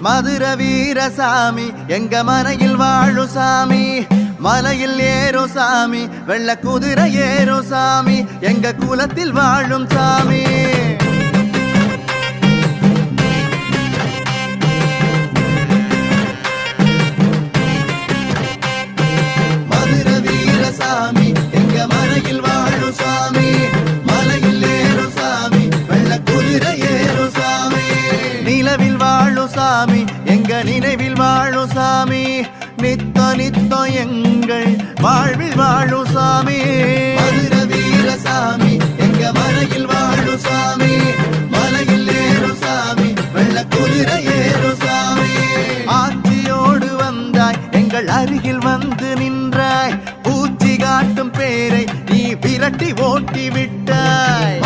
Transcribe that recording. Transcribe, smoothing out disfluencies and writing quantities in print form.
மதுர வீரசாமி எங்க மனையில் வாழும் சாமி மலையில் ஏறும் சாமி வெள்ள குதிரை ஏறும் சாமி எங்க குலத்தில் வாழும் சாமி மதுர வீரசாமி எங்க மனையில் வாழும் சாமி மலையில் ஏறும் சாமி வெள்ள குதிரை ஏறும் சாமி நிலவில் வாழும் சாமி எங்க நினைவில் வாழும் சாமி நித்த நித்த எங்கள் வாழ்வில் வாழும் சாமி மதுர வீரசாமி எங்க மலையில் வாழும் சாமி மலையில் ஏறும் சாமி வெள்ள குதிரை ஏறும் சாமி ஆட்சியோடு வந்தாய் எங்கள் அருகில் வந்து நின்றாய் பூச்சி காட்டும் பேரை நீ விரட்டி ஓட்டி விட்டாய்